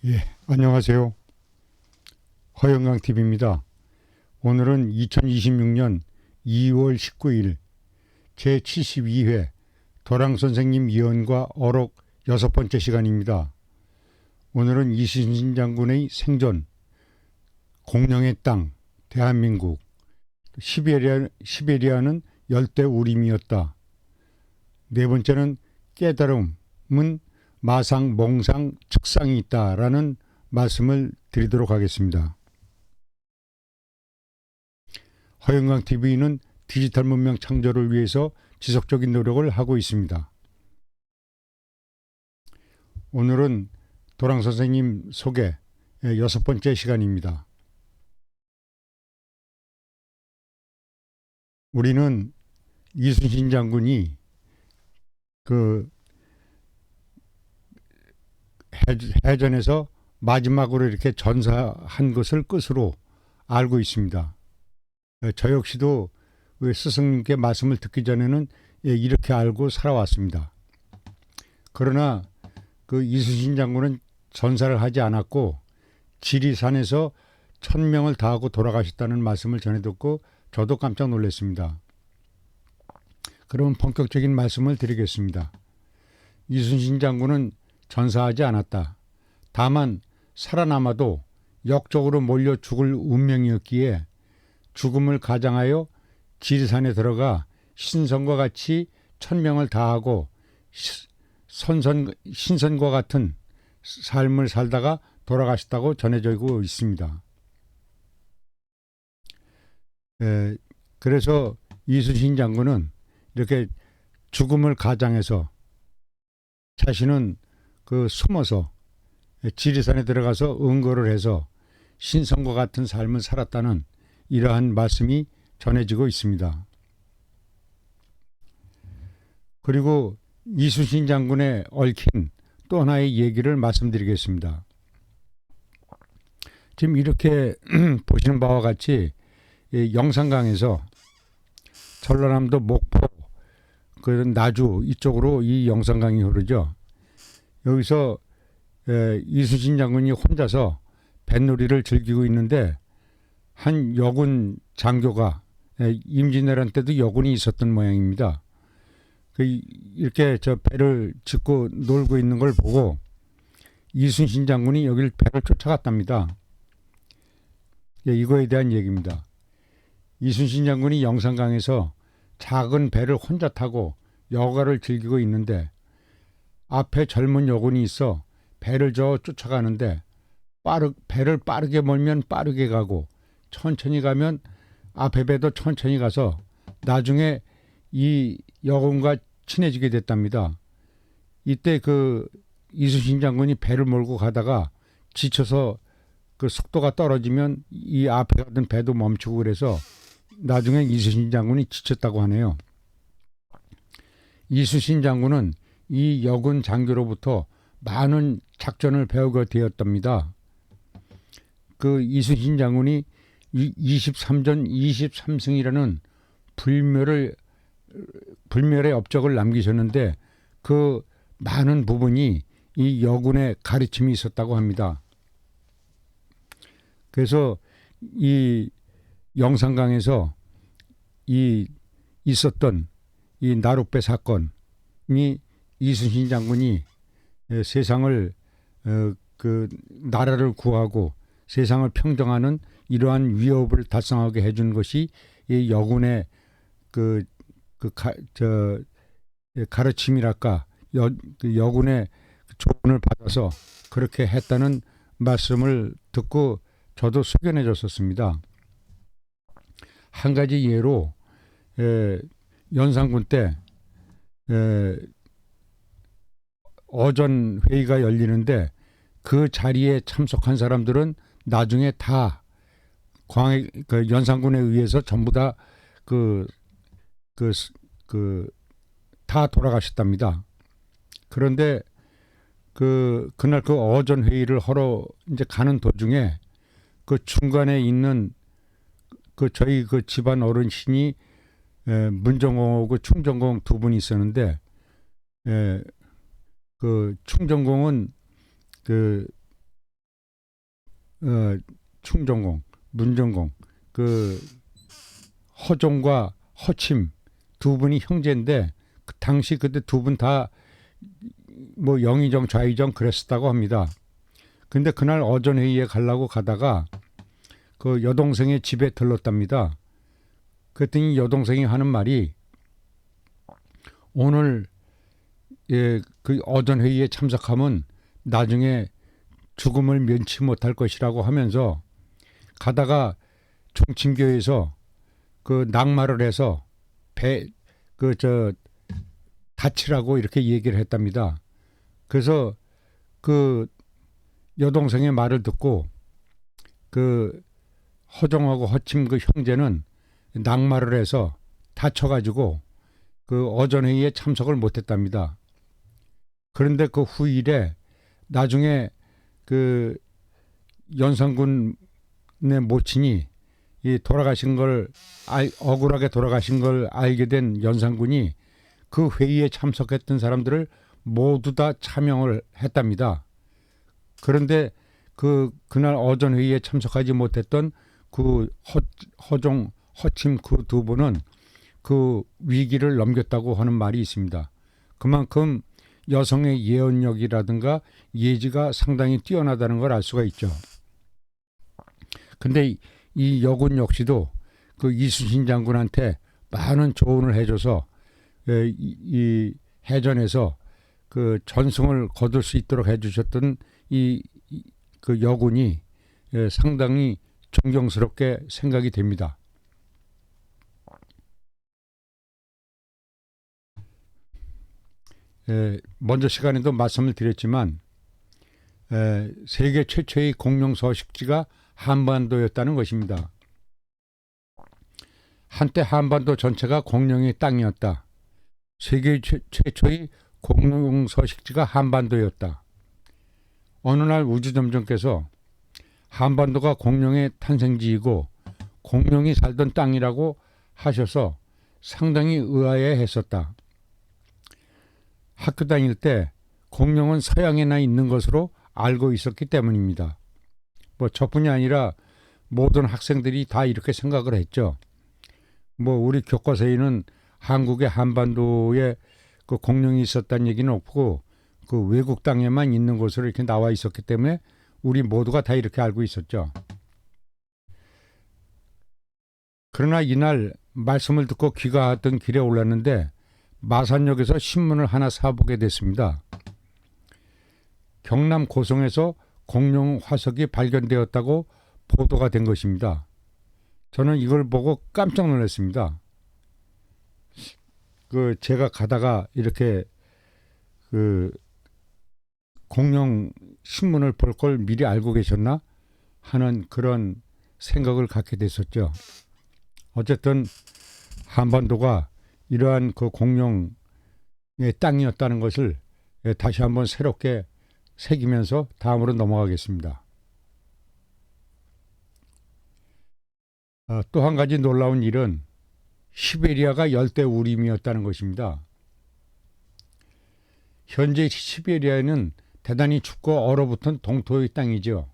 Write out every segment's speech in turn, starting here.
예, 안녕하세요. 허영광TV입니다. 오늘은 2026년 2월 19일 제72회 도랑선생님 예언과 어록 6번째 시간입니다. 오늘은 이순신 장군의 생존, 공령의 땅, 대한민국, 시베리아는 열대우림이었다. 네 번째는 깨달음은 마상, 몽상, 측상이 있다라는 말씀을 드리도록 하겠습니다. 허영광TV는 디지털 문명 창조를 위해서 지속적인 노력을 하고 있습니다. 오늘은 도랑선생님 소개 6번째 시간입니다. 우리는 이순신 장군이 그 해전에서 마지막으로 이렇게 전사한 것을 끝으로 알고 있습니다. 저 역시도 스승님께 말씀을 듣기 전에는 이렇게 알고 살아왔습니다. 그러나 그 이순신 장군은 전사를 하지 않았고 지리산에서 1000명을 다하고 돌아가셨다는 말씀을 전해 듣고 저도 깜짝 놀랐습니다. 그럼 본격적인 말씀을 드리겠습니다. 이순신 장군은 전사하지 않았다. 다만 살아남아도 역적으로 몰려 죽을 운명이었기에 죽음을 가장하여 지리산에 들어가 신선과 같이 1000명을 다하고 신선과 같은 삶을 살다가 돌아가셨다고 전해지고 있습니다. 그래서 이순신 장군은 이렇게 죽음을 가장해서 자신은 숨어서 지리산에 들어가서 은거를 해서 신선과 같은 삶을 살았다는 이러한 말씀이 전해지고 있습니다. 그리고 이순신 장군에 얽힌 또 하나의 얘기를 말씀드리겠습니다. 지금 이렇게 보시는 바와 같이 영산강에서 전라남도 목포 나주 이쪽으로 이 영산강이 흐르죠. 여기서 이순신 장군이 혼자서 뱃놀이를 즐기고 있는데 한 여군 장교가 임진왜란 때도 여군이 있었던 모양입니다. 이렇게 저 배를 짚고 놀고 있는 걸 보고 이순신 장군이 여기를 배를 쫓아갔답니다. 이거에 대한 얘기입니다. 이순신 장군이 영산강에서 작은 배를 혼자 타고 여가를 즐기고 있는데 앞에 젊은 여군이 있어 배를 쫓아가는데 배를 빠르게 몰면 빠르게 가고 천천히 가면 앞에 배도 천천히 가서 나중에 이 여군과 친해지게 됐답니다. 이때 이순신 장군이 배를 몰고 가다가 지쳐서 속도가 떨어지면 이 앞에 가던 배도 멈추고 그래서 나중에 이순신 장군이 지쳤다고 하네요. 이순신 장군은 이 여군 장교로부터 많은 작전을 배우게 되었답니다. 이순신 장군이 23전 23승이라는 불멸의 업적을 남기셨는데 그 많은 부분이 이 여군의 가르침이 있었다고 합니다. 그래서 이 영산강에서 있었던 이 나룻배 사건이 이순신 장군이 세상을 나라를 구하고 세상을 평정하는 이러한 위협을 달성하게 해준 것이 이 여군의 가르침이랄까 여군의 조언을 받아서 그렇게 했다는 말씀을 듣고 저도 숙연해졌었습니다. 한 가지 예로 연산군 때 어전 회의가 열리는데 그 자리에 참석한 사람들은 나중에 다 연산군에 의해서 전부 다 다 돌아가셨답니다. 그런데 그날 어전 회의를 하러 이제 가는 도중에 중간에 있는 저희 집안 어르신이 문정공하고 충정공 두 분이 있었는데 충정공은 어, 충정공, 문정공, 그 허종과 허침 두 분이 형제인데 그 당시 그때 두 분 다 뭐 영의정 좌의정 그랬었다고 합니다. 근데 그날 어전 회의에 가려고 가다가 그 여동생의 집에 들렀답니다. 그랬더니 여동생이 하는 말이 오늘 그 어전 회의에 참석하면 나중에 죽음을 면치 못할 것이라고 하면서 가다가 종친교에서 그 낙마를 해서 배 그 저 다치라고 이렇게 얘기를 했답니다. 그래서 그 여동생의 말을 듣고 그 허종하고 허침 그 형제는 낙마를 해서 다쳐가지고 그 어전회의에 참석을 못했답니다. 그런데 그 후일에 나중에 그 연산군의 모친이 이 돌아가신 걸 억울하게 돌아가신 걸 알게 된 연산군이 그 회의에 참석했던 사람들을 모두 다 차명을 했답니다. 그런데 그날 어전 회의에 참석하지 못했던 그 허종 허침 그 두 분은 그 위기를 넘겼다고 하는 말이 있습니다. 그만큼 여성의 예언력이라든가 예지가 상당히 뛰어나다는 걸 알 수가 있죠. 근데 이 여군 역시도 그 이순신 장군한테 많은 조언을 해줘서 이 해전에서 그 전승을 거둘 수 있도록 해주셨던 그 여군이 상당히 존경스럽게 생각이 됩니다. 먼저 시간에도 말씀을 드렸지만 세계 최초의 공룡 서식지가 한반도였다는 것입니다. 한때 한반도 전체가 공룡의 땅이었다. 세계 최초의 공룡 서식지가 한반도였다. 어느 날 우주점정께서 한반도가 공룡의 탄생지이고 공룡이 살던 땅이라고 하셔서 상당히 의아해 했었다. 학교 다닐 때 공룡은 서양에나 있는 것으로 알고 있었기 때문입니다. 뭐 저뿐이 아니라 모든 학생들이 다 이렇게 생각을 했죠. 뭐 우리 교과서에는 한국의 한반도에 그 공룡이 있었다는 얘기는 없고 그 외국 땅에만 있는 것으로 이렇게 나와 있었기 때문에 우리 모두가 다 이렇게 알고 있었죠. 그러나 이날 말씀을 듣고 귀가하던 길에 올랐는데 마산역에서 신문을 하나 사보게 됐습니다. 경남 고성에서 공룡 화석이 발견되었다고 보도가 된 것입니다. 저는 이걸 보고 깜짝 놀랐습니다. 그 제가 가다가 이렇게 그 공룡 신문을 볼 걸 미리 알고 계셨나 하는 그런 생각을 갖게 됐었죠. 어쨌든 한반도가 이러한 그 공룡의 땅이었다는 것을 다시 한번 새롭게 새기면서 다음으로 넘어가겠습니다. 또 한 가지 놀라운 일은 시베리아가 열대우림이었다는 것입니다. 현재 시베리아는 대단히 춥고 얼어붙은 동토의 땅이죠.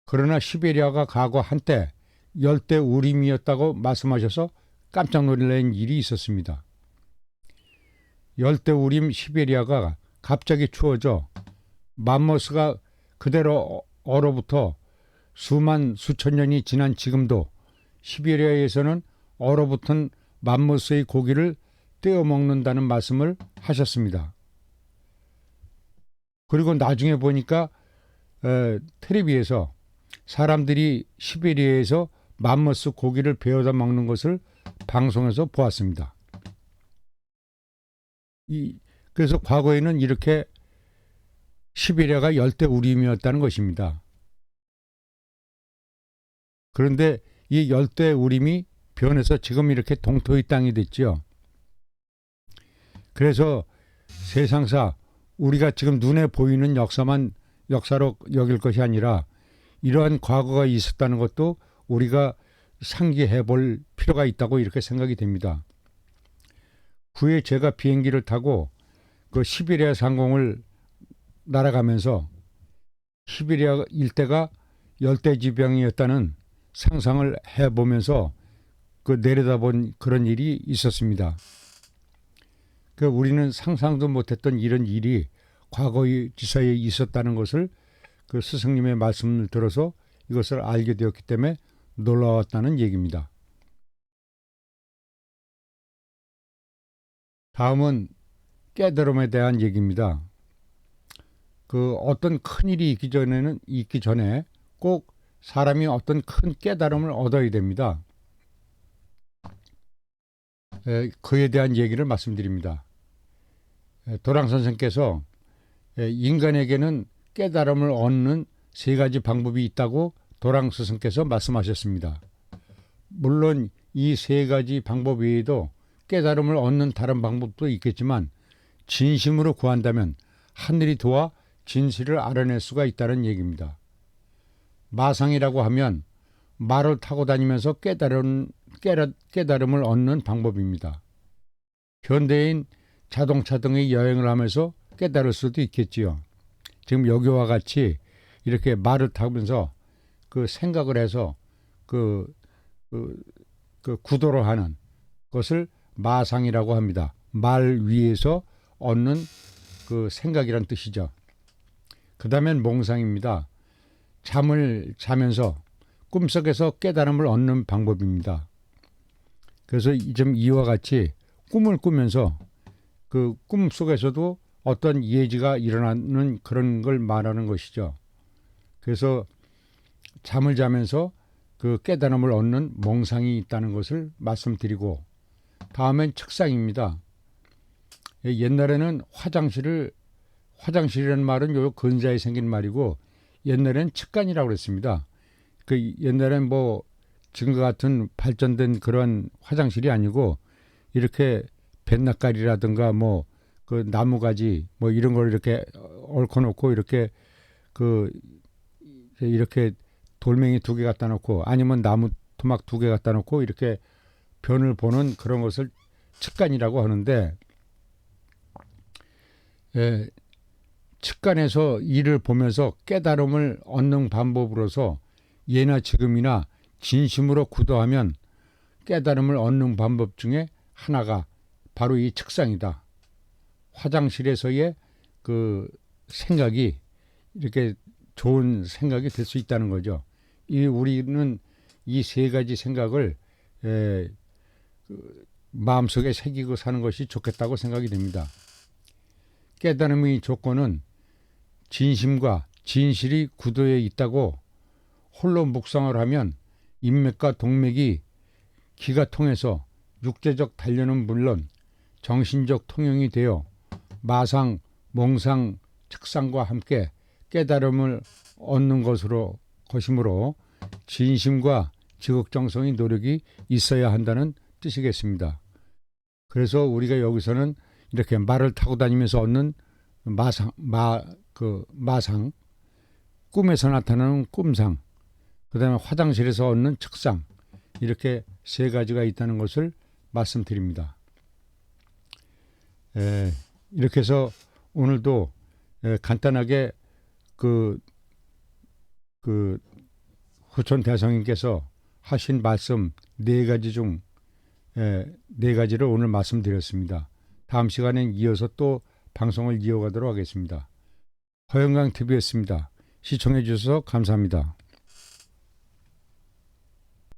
그러나 시베리아가 과거 한때 열대우림이었다고 말씀하셔서 깜짝 놀란 일이 있었습니다. 열대우림 시베리아가 갑자기 추워져 맘모스가 그대로 얼어붙어 수천 년이 지난 지금도 시베리아에서는 얼어붙은 맘모스의 고기를 떼어 먹는다는 말씀을 하셨습니다. 그리고 나중에 보니까 텔레비에서 사람들이 시베리아에서 맘모스 고기를 베어다 먹는 것을 방송에서 보았습니다. 그래서 과거에는 이렇게 시베리아가 열대우림이었다는 것입니다. 그런데 이 열대우림이 변해서 지금 이렇게 동토의 땅이 됐죠. 그래서 세상사 우리가 지금 눈에 보이는 역사만 역사로 여길 것이 아니라 이러한 과거가 있었다는 것도 우리가 상기해 볼 필요가 있다고 이렇게 생각이 됩니다. 후에 제가 비행기를 타고 그 시베리아 상공을 날아가면서 시베리아 일대가 열대지병이었다는 상상을 해보면서 그 내려다본 그런 일이 있었습니다. 그 우리는 상상도 못했던 이런 일이 과거의 지사에 있었다는 것을 그 스승님의 말씀을 들어서 이것을 알게 되었기 때문에 놀라웠다는 얘기입니다. 다음은 깨달음에 대한 얘기입니다. 그 어떤 큰 일이 있기 전에 꼭 사람이 어떤 큰 깨달음을 얻어야 됩니다. 그에 대한 얘기를 말씀드립니다. 도랑 선생께서 인간에게는 깨달음을 얻는 세 가지 방법이 있다고 도랑 스승께서 말씀하셨습니다. 물론 이 세 가지 방법 외에도 깨달음을 얻는 다른 방법도 있겠지만 진심으로 구한다면 하늘이 도와 진실을 알아낼 수가 있다는 얘기입니다. 마상이라고 하면 말을 타고 다니면서 깨달음을 얻는 방법입니다. 현대인 자동차 등의 여행을 하면서 깨달을 수도 있겠지요. 지금 여기와 같이 이렇게 말을 타면서 그 생각을 해서 그 구도를 하는 것을 마상이라고 합니다. 말 위에서 얻는 그 생각이란 뜻이죠. 그 다음엔 몽상입니다. 잠을 자면서 꿈속에서 깨달음을 얻는 방법입니다. 그래서 좀 이와 같이 꿈을 꾸면서 그 꿈 속에서도 어떤 예지가 일어나는 그런 걸 말하는 것이죠. 그래서 잠을 자면서 그 깨달음을 얻는 몽상이 있다는 것을 말씀드리고, 다음엔 책상입니다. 옛날에는 화장실이라는 말은 요 근자에 생긴 말이고 옛날엔 측간이라고 그랬습니다. 그 옛날엔 뭐 지금과 같은 발전된 그런 화장실이 아니고 이렇게 뱃낙깔이라든가 뭐 그 나무가지 뭐 이런 걸 이렇게 얽어놓고 이렇게 이렇게 돌멩이 2개 갖다 놓고 아니면 나무 토막 2개 갖다 놓고 이렇게 변을 보는 그런 것을 측간이라고 하는데, 측간에서 일을 보면서 깨달음을 얻는 방법으로서 예나 지금이나 진심으로 구도하면 깨달음을 얻는 방법 중에 하나가 바로 이 측상이다. 화장실에서의 그 생각이 이렇게 좋은 생각이 될 수 있다는 거죠. 우리는 이 세 가지 생각을 마음속에 새기고 사는 것이 좋겠다고 생각이 됩니다. 깨달음의 조건은 진심과 진실이 구도에 있다고 홀로 묵상을 하면 인맥과 동맥이 기가 통해서 육체적 단련은 물론 정신적 통용이 되어 마상, 몽상, 측상과 함께 깨달음을 얻는 것이므로 진심과 지극정성의 노력이 있어야 한다는 뜻이겠습니다. 그래서 우리가 여기서는 이렇게 말을 타고 다니면서 얻는 마상, 꿈에서 나타나는 꿈상, 그 다음에 화장실에서 얻는 측상, 이렇게 세 가지가 있다는 것을 말씀드립니다. 이렇게 해서 오늘도 간단하게 후촌 대성님께서 하신 말씀 4가지 중 4가지를 오늘 말씀드렸습니다. 다음 시간엔 이어서 또 방송을 이어가도록 하겠습니다. 허영광 TV였습니다. 시청해 주셔서 감사합니다.